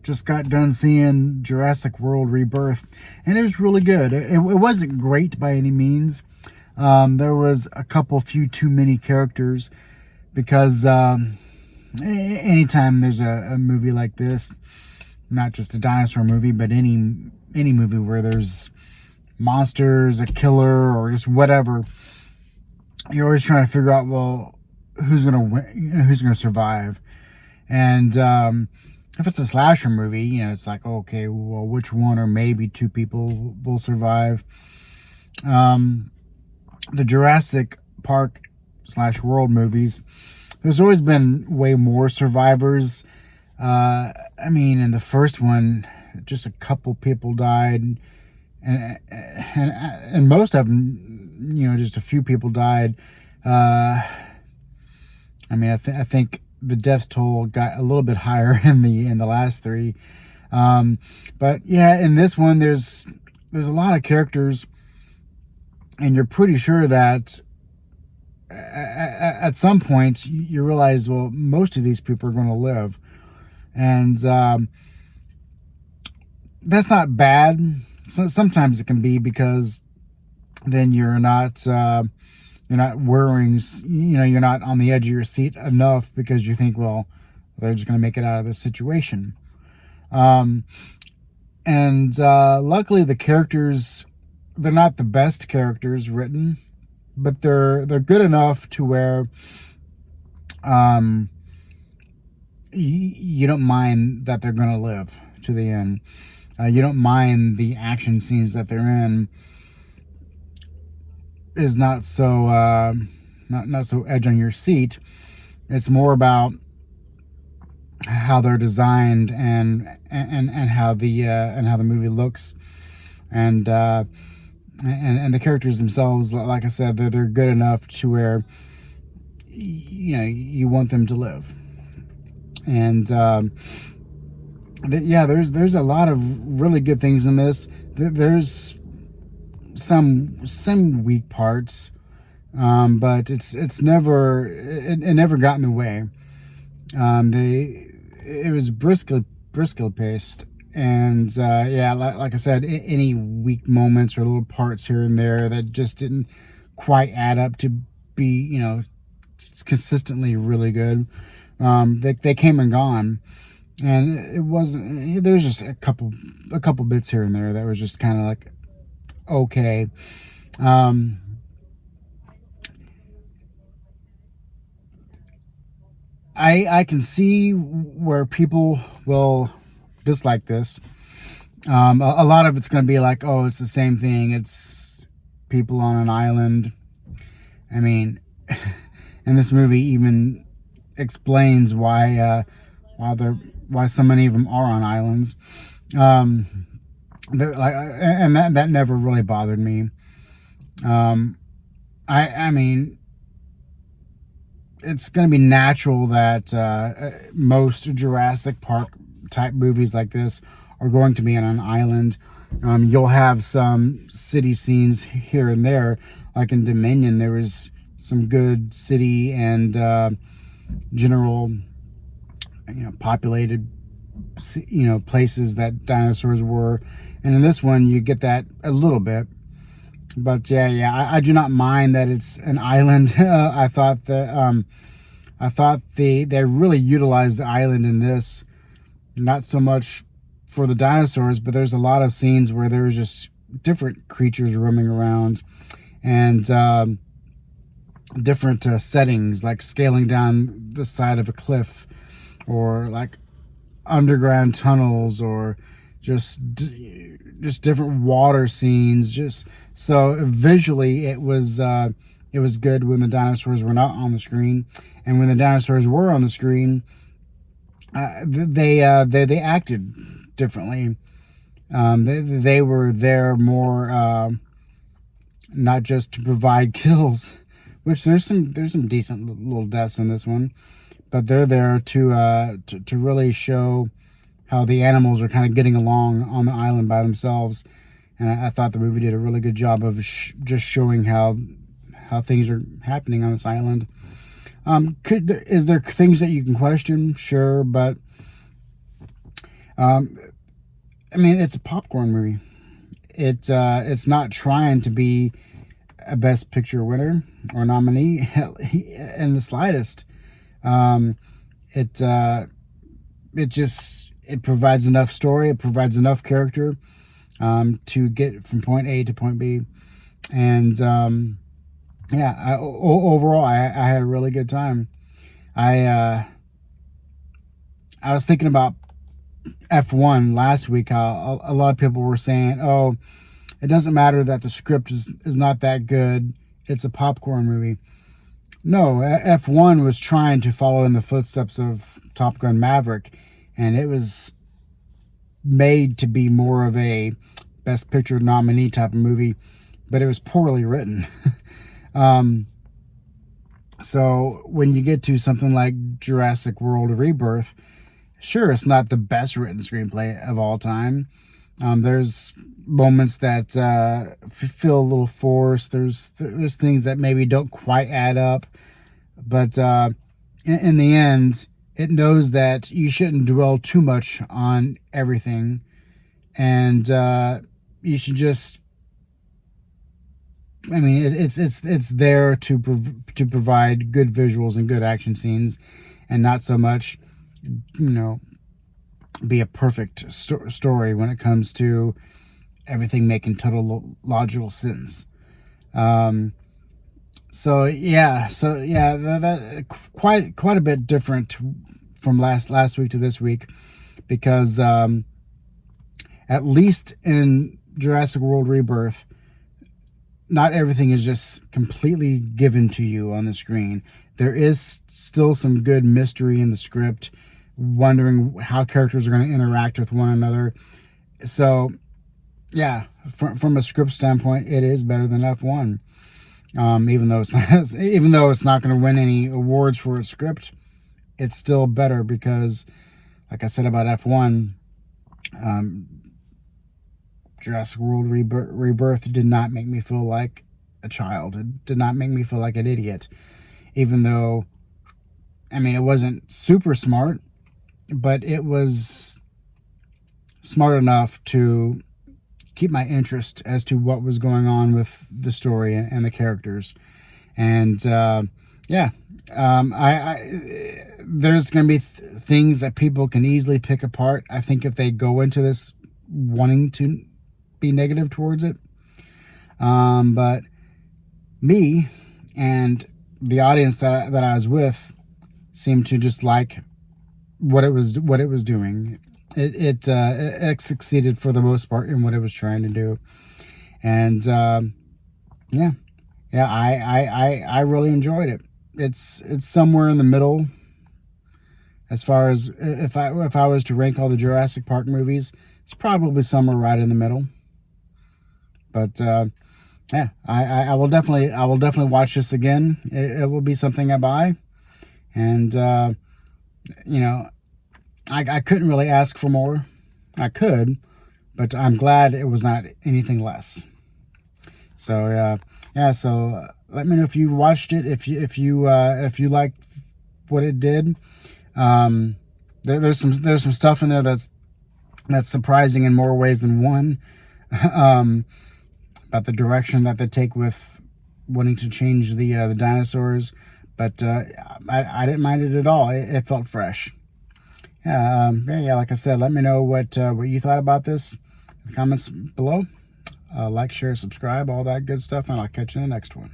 Just got done seeing Jurassic World Rebirth, and it was really good. It wasn't great by any means. There was a few too many characters because anytime there's a movie like this, not just a dinosaur movie, but any movie where there's monsters, a killer, or just whatever, you're always trying to figure out, well, who's gonna win, who's gonna survive. And if it's a slasher movie, it's like, okay, well, which one or maybe two people will survive. The Jurassic Park / World movies, there's always been way more survivors. In the first one, just a couple people died, and most of them, just a few people died. I think the death toll got a little bit higher in the last three. But yeah, in this one, there's a lot of characters, and you're pretty sure that at some point you realize, well, most of these people are going to live, and that's not bad. Sometimes it can be, because then you're not worrying, you're not on the edge of your seat enough, because you think, well, they're just going to make it out of this situation. And luckily the characters, they're not the best characters written, but they're good enough to where you don't mind that they're going to live to the end. You don't mind the action scenes that they're in is not so not so edge on your seat. It's more about how they're designed and how the movie looks, and the characters themselves. Like I said, they're good enough to where you want them to live. And there's a lot of really good things in this. There's some weak parts, but it never got in the way. It was briskly paced, and like I said, any weak moments or little parts here and there that just didn't quite add up to be consistently really good. They came and gone, and it wasn't. There's just a couple bits here and there that was just kind of like, okay. I can see where people will dislike this. A lot of it's going to be like, oh, it's the same thing. It's people on an island. And this movie even explains why so many of them are on islands. And that never really bothered me. It's going to be natural that most Jurassic Park type movies like this are going to be on an island. You'll have some city scenes here and there, like in Dominion. There was some good city and general, populated, places that dinosaurs were, and in this one you get that a little bit. But I do not mind that it's an island. I thought they really utilized the island in this, not so much for the dinosaurs, but there's a lot of scenes where there's just different creatures roaming around, and different settings, like scaling down the side of a cliff, or like underground tunnels, or just different water scenes. Just so visually it was good when the dinosaurs were not on the screen, and when the dinosaurs were on the screen, they acted differently. They were there more, not just to provide kills, which there's some decent little deaths in this one, but they're there to really show how the animals are kind of getting along on the island by themselves. And I thought the movie did a really good job of just showing how things are happening on this island. Is there things that you can question? Sure, but I mean, it's a popcorn movie. It's not trying to be a Best Picture winner or nominee in the slightest. Um, it it provides enough story. It provides enough character to get from point A to point B, and overall, I had a really good time. I was thinking about F1 last week. How a lot of people were saying, "Oh, it doesn't matter that the script is not that good. It's a popcorn movie." No, F1 was trying to follow in the footsteps of Top Gun Maverick, and it was made to be more of a Best Picture nominee type of movie, but it was poorly written. So when you get to something like Jurassic World Rebirth, sure, it's not the best written screenplay of all time. There's moments that feel a little forced. There's things that maybe don't quite add up, but in the end, it knows that you shouldn't dwell too much on everything, and you should just. I mean, it's there to provide good visuals and good action scenes, and not so much, be a perfect story when it comes to everything making total logical sense. That quite a bit different from last week to this week, because at least in Jurassic World Rebirth, not everything is just completely given to you on the screen. There is still some good mystery in the script, wondering how characters are going to interact with one another. So, yeah, from a script standpoint, it is better than F1. Even though it's not going to win any awards for its script, it's still better because, like I said about F1, Jurassic World Rebirth did not make me feel like a child. It did not make me feel like an idiot, even though, I mean, it wasn't super smart, but it was smart enough to keep my interest as to what was going on with the story and the characters. And there's going to be things that people can easily pick apart, I think, if they go into this wanting to be negative towards it. But me and the audience that I was with seemed to just like what it was doing. It succeeded for the most part in what it was trying to do, and I really enjoyed it. It's somewhere in the middle as far as if I was to rank all the Jurassic Park movies, it's probably somewhere right in the middle. But I will definitely watch this again. It will be something I buy, and I couldn't really ask for more. I could, but I'm glad it was not anything less. So So let me know if you watched it. If you liked what it did. There's some stuff in there that's surprising in more ways than one. About the direction that they take with wanting to change the dinosaurs, but I didn't mind it at all. It felt fresh. Like I said, let me know what you thought about this in the comments below. Like, share, subscribe, all that good stuff, and I'll catch you in the next one.